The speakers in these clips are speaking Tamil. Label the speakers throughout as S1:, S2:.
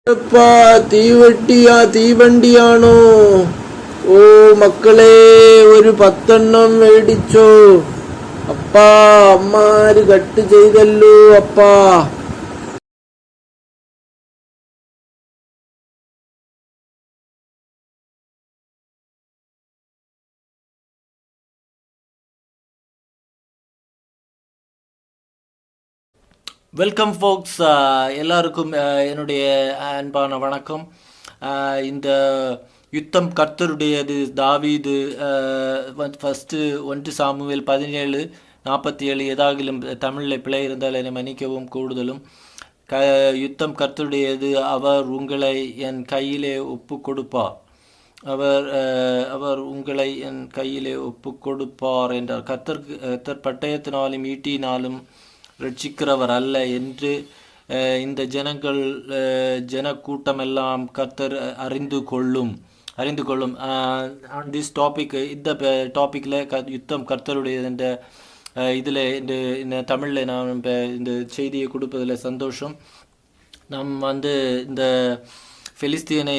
S1: அப்பா തീവെട്ടിയാ തീവണ്ടിയാണോ? ഓ മക്കളെ, ഒരു 10 മേടിച്ചോ അപ്പാ. അമ്മാര് കട്ട് ചെയ്തല്ലോ അപ്പാ.
S2: வெல்கம் ஃபோக்ஸ், எல்லாருக்கும் என்னுடைய அன்பான வணக்கம். இந்த யுத்தம் கர்த்தருடையது. தாவீது ஃபஸ்ட்டு 1 சாமுவேல் 17:47 ஏதாகிலும் தமிழில் பிழை இருந்தால் என்னை மன்னிக்கவும். கூடுதலும் யுத்தம் கர்த்தருடையது, அவர் உங்களை என் கையிலே ஒப்பு கொடுப்பார். அவர் உங்களை என் கையிலே ஒப்பு கொடுப்பார் என்றார். கர்த்தர் பட்டயத்தினாலும் ஈட்டினாலும் ரட்சிக்கிறவர் அல்ல என்று இந்த ஜனக்கூட்டமெல்லாம் கர்த்தர் அறிந்து கொள்ளும். திஸ் டாபிக், இந்த டாப்பிக்கில் யுத்தம் கர்த்தருடைய இந்த இதில் இந்த தமிழில் நான் இந்த செய்தியை கொடுப்பதில் சந்தோஷம். நாம் இந்த பெலிஸ்தியனை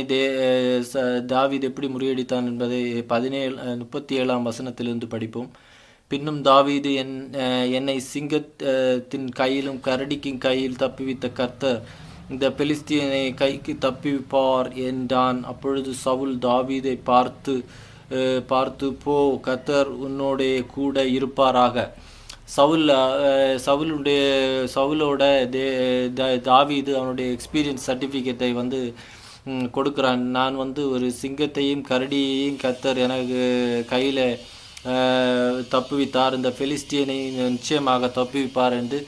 S2: தாவீது எப்படி முறியடித்தான் என்பதை 37ஆம் வசனத்திலிருந்து படிப்போம். பின்னும் தாவீது என்னை சிங்கத்தின் கையிலும் கரடிக்கின் கையில் தப்புவித்த கர்த்தர் இந்த பெலிஸ்தியனை கைக்கு தப்புவிப்பார் என்றான். அப்பொழுது சவுல் தாவீதை பார்த்து போ, கர்த்தர் உன்னோடைய கூட இருப்பாராக. சவுலோட தாவீது அவனுடைய எக்ஸ்பீரியன்ஸ் சர்டிஃபிகேட்டை கொடுக்குறான். நான் ஒரு சிங்கத்தையும் கரடியையும் கர்த்தர் எனக்கு கையில் தப்புவித்தார், இந்த பெலிஸ்தியனை நிச்சயமாக தப்புவிப்பார் என்று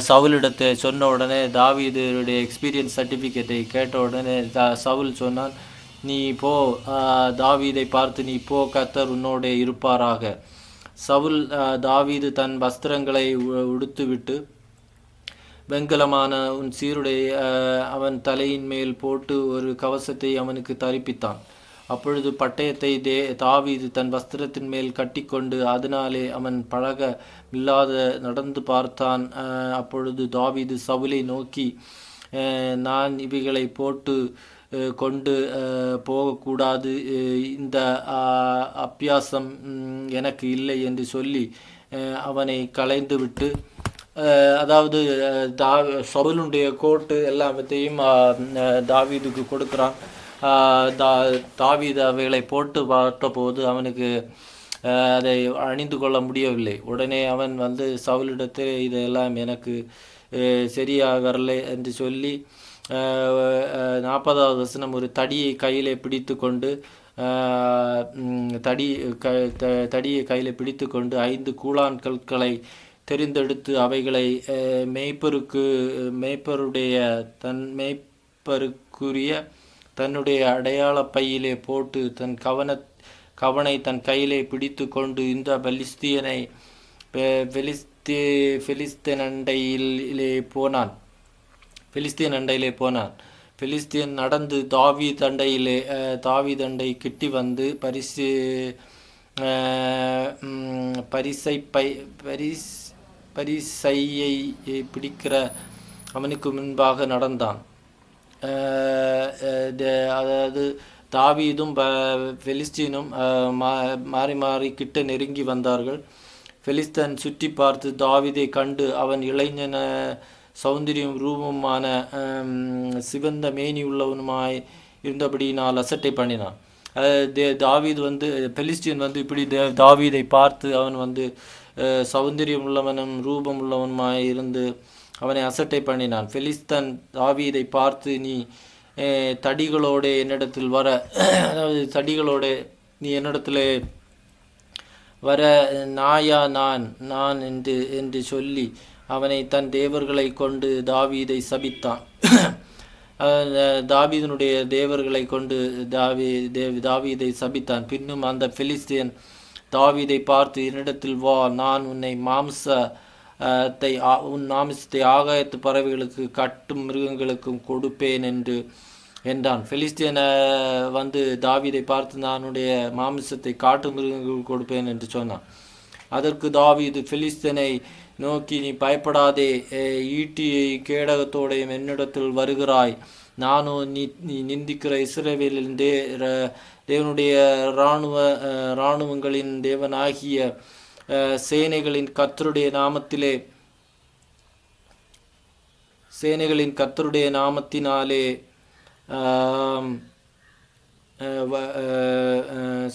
S2: சவுலிடத்தை சொன்ன உடனே தாவீதுடைய எக்ஸ்பீரியன்ஸ் சர்டிஃபிகேட்டை கேட்ட உடனே சவுல் சொன்னான், நீ போ, தாவீதை பார்த்து நீ போ, கர்த்தர் உன்னோட இருப்பாராக. சவுல் தாவீது தன் வஸ்திரங்களை உடுத்துவிட்டு வெண்கலமான உன் சீருடை அவன் தலையின் மேல் போட்டு ஒரு கவசத்தை அவனுக்கு தரிப்பித்தான். அப்பொழுது பட்டயத்தை தாவீது தன் வஸ்திரத்தின் மேல் கட்டிக்கொண்டு அதனாலே அவன் பழக இல்லாத நடந்து பார்த்தான். அப்பொழுது தாவீது சவுலை நோக்கி, நான் இவைகளை போட்டு கொண்டு போகக்கூடாது, இந்த அபியாசம் எனக்கு இல்லை என்று சொல்லி அவனை கலைந்து விட்டு, அதாவது சவுலுடைய கோட்டு எல்லாத்தையும் தாவீதுக்கு கொடுக்குறான். தாவீது அவைகளை போட்டு பார்த்தபோது அவனுக்கு அதை அணிந்து கொள்ள முடியவில்லை. உடனே அவன் சவுலிடத்தில் இதெல்லாம் எனக்கு சரியாக வரலை என்று சொல்லி 40வது வசனம், ஒரு தடியை கையிலே பிடித்து கொண்டு தடியை கையில் பிடித்து கொண்டு 5 கூழான் கற்களை தெரிந்தெடுத்து அவைகளை மேய்ப்பருக்குரிய தன்னுடைய அடையாள பையிலே போட்டு தன் கவனை தன் கையிலே பிடித்து கொண்டு இந்த பெலிஸ்தியன் அண்டையிலே போனான். பெலிஸ்தியன் நடந்து தாவீதண்டை கிட்டி வந்து பரிசையை பிடிக்கிற அவனுக்கு முன்பாக நடந்தான். அதாவது தாவீதும் பெலிஸ்தீனும் மாறி மாறி கிட்ட நெருங்கி வந்தார்கள். பெலிஸ்தன் சுற்றி பார்த்து தாவீதை கண்டு அவன் இளைஞன சௌந்தரியம் ரூபமான சிவந்த மேனி உள்ளவனுமாய் இருந்தபடியினால் அசட்டை பண்ணினான். தாவீது பெலிஸ்தீன் இப்படி தாவீதை பார்த்து அவன் சௌந்தரியம் உள்ளவனும் ரூபம் உள்ளவனுமாய் இருந்து அவனை அசட்டை பண்ணினான். பெலிஸ்தன் தாவீதை பார்த்து, நீ தடிகளோட என்னிடத்தில் வர, அதாவது தடிகளோட நீ என்னிடத்தில் வர நாயா நான் என்று சொல்லி அவனை தன் தேவர்களை கொண்டு தாவீதை சபித்தான். தாவீதனுடைய தேவர்களை கொண்டு தாவீதை சபித்தான். பின்னும் அந்த பெலிஸ்தியன் தாவீதை பார்த்து, என்னிடத்தில் வா, நான் உன்னை உன் மாமிசத்தை ஆகாயத்து பறவைகளுக்கு கட்டும் மிருகங்களுக்கும் கொடுப்பேன் என்றான். பெலிஸ்தியனை தாவீதை பார்த்து, நானுடைய மாமிசத்தை காட்டு மிருகங்களுக்கு கொடுப்பேன் என்று சொன்னான். அதற்கு தாவீது பெலிஸ்தியனை நோக்கி, நீ பயப்படாதே, ஈட்டியை கேடகத்தோடையும் என்னிடத்தில் வருகிறாய், நானும் நீ நிந்திக்கிற இஸ்ரவேலின் தேவனுடைய இராணுவங்களின் தேவனாகிய சேனைகளின் கர்த்தருடைய நாமத்தினாலே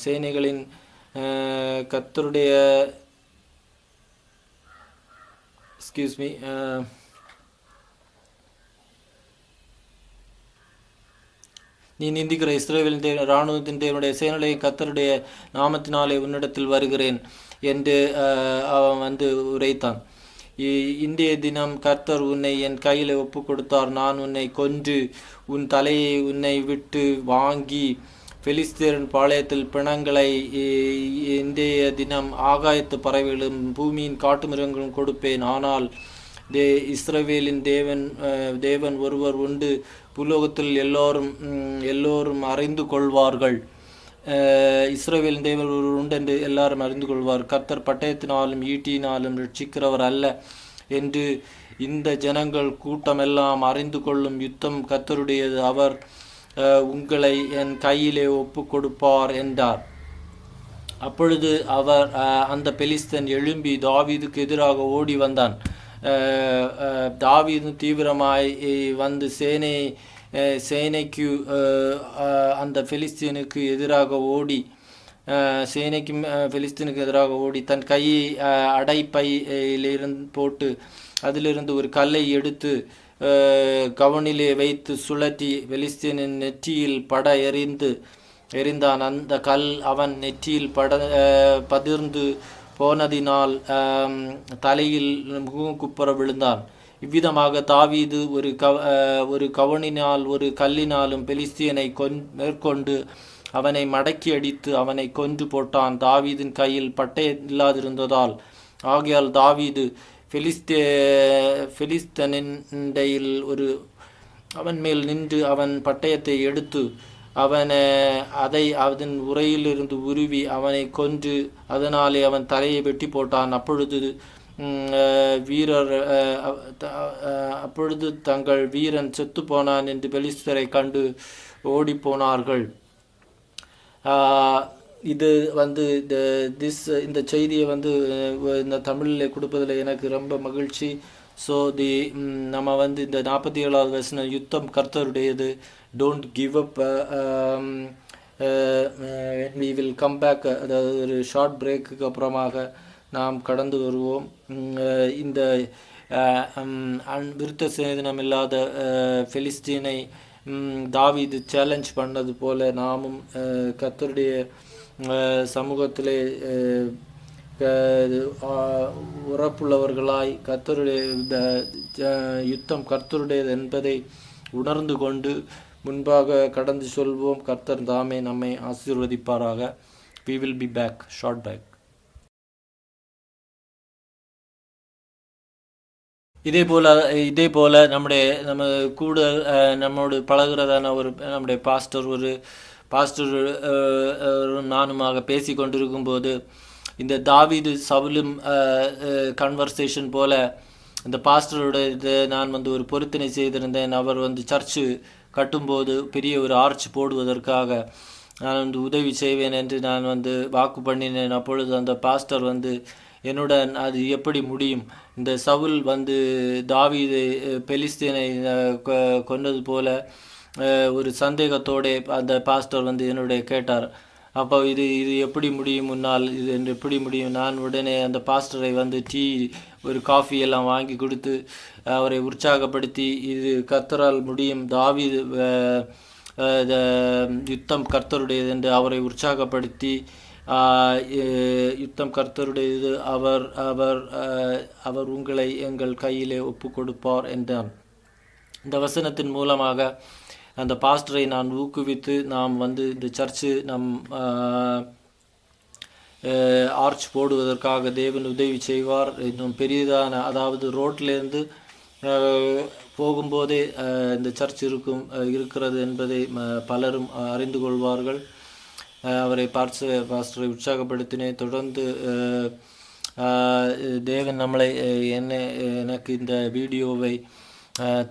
S2: சேனைகளின் கர்த்தருடைய நீ நிந்திக்கிற இஸ்ரவேலின் இராணுவத்தின் தேவனுடைய சேனைகளின் கர்த்தருடைய நாமத்தினாலே உன்னிடத்தில் வருகிறேன் என்று அவன் உரைத்தான். இன்றைய தினம் கர்த்தர் உன்னை என் கையில் ஒப்பு கொடுத்தார். நான் உன்னை கொன்று உன் தலையை உன்னை விட்டு வாங்கி பெலிஸ்தேரின் பாளையத்தில் பிணங்களை இன்றைய தினம் ஆகாயத்து பறவைகளும் பூமியின் காட்டு மிருகங்களும் கொடுப்பேன். ஆனால் இஸ்ரவேலின் தேவன் ஒருவர் உண்டு, புலோகத்தில் எல்லோரும் அறிந்து கொள்வார்கள். இஸ்ரவேலின் தேவன் ஒருவர் உண்டு என்று எல்லாரும் அறிந்து கொள்வார். கர்த்தர் பட்டயத்தினாலும் ஈட்டியினாலும் ரட்சிக்கிறவர் அல்ல என்று இந்த ஜனங்கள் கூட்டமெல்லாம் அறிந்து கொள்ளும். யுத்தம் கர்த்தருடையது, அவர் உங்களை என் கையிலே ஒப்பு கொடுப்பார் என்றார். அப்பொழுது அந்த பெலிஸ்தன் எழும்பி தாவீதுக்கு எதிராக ஓடி வந்தான். தாவீது தீவிரமாய் வந்து சேனைக்கு அந்த பெலிஸ்தீனுக்கு எதிராக ஓடி தன் கையை அடைப்பையிலிருந்து போட்டு அதிலிருந்து ஒரு கல்லை எடுத்து கவனிலே வைத்து சுழற்றி பெலிஸ்தீனின் நெற்றியில் பட எறிந்தான். அந்த கல் அவன் நெற்றியில் பதிர்ந்து போனதினால் தலையில் குப்புற விழுந்தான். இவ்விதமாக தாவீது ஒரு கவனினால் ஒரு கல்லினாலும் பெலிஸ்தியனை மேற்கொண்டு அவனை மடக்கி அடித்து அவனை கொன்று போட்டான். தாவீதின் கையில் பட்டை இல்லாதிருந்ததால் ஆகையால் தாவீது பெலிஸ்தனின் அவன் மேல் நின்று அவன் பட்டயத்தை எடுத்து அதை அதன் உரையிலிருந்து உருவி அவனை கொன்று அதனாலே அவன் தலையை வெட்டி போட்டான். அப்பொழுது தங்கள் வீரன் செத்து போனான் என்று பெலிஸ்தரை கண்டு ஓடி போனார்கள். இது இந்த செய்தியை இந்த தமிழில் கொடுப்பதில் எனக்கு ரொம்ப மகிழ்ச்சி. ஸோ நம்ம இந்த 47வது வசனம், யுத்தம் கர்த்தருடையது, don't give up. we will come back. அதாவது ஒரு ஷார்ட் பிரேக்குக்கு அப்புறமாக நாம் கடந்து வருவோம். இந்த விருத்த சேதனம் இல்லாத பெலிஸ்தீனை தாவீது சேலஞ்ச் பண்ணது போல நாமும் கர்த்தருடைய சமூகத்திலே உறப்புள்ளவர்களாய் கர்த்தருடைய யுத்தம் கர்த்தருடையது என்பதை உணர்ந்து கொண்டு முன்பாக கடந்து சொல்வோம். கர்த்தர் தாமே நம்மை ஆசீர்வதிப்பாராக. we will be back, short break. இதே போல் நம்ம கூட நம்மோடு பழகிறதான நம்முடைய பாஸ்டர் நானுமாக பேசி கொண்டிருக்கும்போது இந்த தாவீது சவுலும் கன்வர்சேஷன் போல் இந்த பாஸ்டரோட நான் ஒரு பொருத்தனை செய்திருந்தேன். அவர் சர்ச்சு கட்டும்போது பெரிய ஒரு ஆர்ச் போடுவதற்காக நான் உதவி செய்வேன் என்று நான் வாக்கு பண்ணினேன். அப்பொழுது அந்த பாஸ்டர் என்னுடன் அது எப்படி முடியும், இந்த சவுல் தாவீது பெலிஸ்தீனை கொண்டது போல ஒரு சந்தேகத்தோடு அந்த பாஸ்டர் என்னுடைய கேட்டார். அப்போ இது எப்படி முடியும் முன்னால், இது எப்படி முடியும்? நான் உடனே அந்த பாஸ்டரை டீ ஒரு காஃபி எல்லாம் வாங்கி கொடுத்து அவரை உற்சாகப்படுத்தி இது கர்த்தரால் முடியும், தாவீது யுத்தம் கர்த்தருடையது என்று அவரை உற்சாகப்படுத்தி யுத்தம் கர்த்தருடையது, அவர் உங்களை எங்கள் கையிலே ஒப்பு கொடுப்பார் என்றான். இந்த வசனத்தின் மூலமாக அந்த பாஸ்டரை நான் ஊக்குவித்து நாம் இந்த சர்ச்சு ஆர்ச் போடுவதற்காக தேவன் உதவி செய்வார். இன்னும் பெரியதான, அதாவது ரோட்லேருந்து போகும்போதே இந்த சர்ச் இருக்கிறது என்பதை பலரும் அறிந்து கொள்வார்கள். அவரை பாஸ்டரை உற்சாகப்படுத்தினேன். தொடர்ந்து தேவன் நம்மளை எனக்கு இந்த வீடியோவை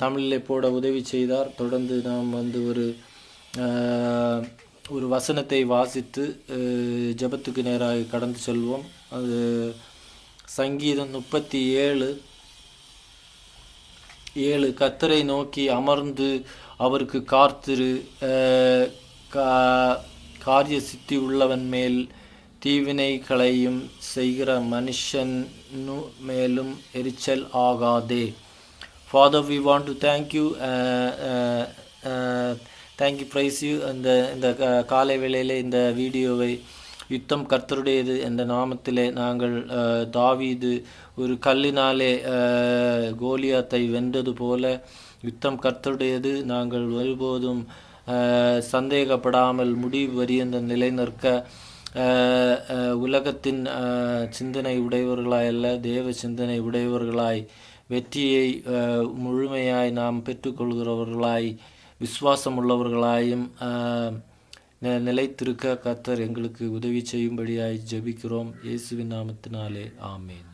S2: தமிழிலே போட உதவி செய்தார். தொடர்ந்து நாம் வந்து ஒரு வசனத்தை வாசித்து ஜெபத்துக்கு நேராக கடந்து செல்வோம். அது சங்கீதம் 37:7. கர்த்தரை நோக்கி அமர்ந்து அவருக்கு காத்திரு, காரிய சித்தி உள்ளவன் மேல் தீவினைகளையும் செய்கிற மனுஷனு மேலும் எரிச்சல் ஆகாதே. Father, we want to thank you, praise you. இந்த காலை வேளையிலே இந்த வீடியோவை யுத்தம் கர்த்தருடையது என்ற நாமத்திலே நாங்கள் தாவீது ஒரு கல்லினாலே கோலியாத்தை வென்றது போல யுத்தம் கர்த்தருடையது. நாங்கள் ஒருபோதும் சந்தேகப்படாமல் முடிவு வரியந்த நிலை நிற்க உலகத்தின் சிந்தனை உடையவர்களாய் அல்ல, தேவ சிந்தனை உடையவர்களாய் வெற்றியை முழுமையாய் நாம் பெற்றுக்கொள்கிறவர்களாய் விசுவாசம் உள்ளவர்களாயும் நிலைத்திருக்க கர்த்தர் எங்களுக்கு உதவி செய்யும்படியாய் ஜெபிக்கிறோம். இயேசுவின் நாமத்தினாலே ஆமேன்.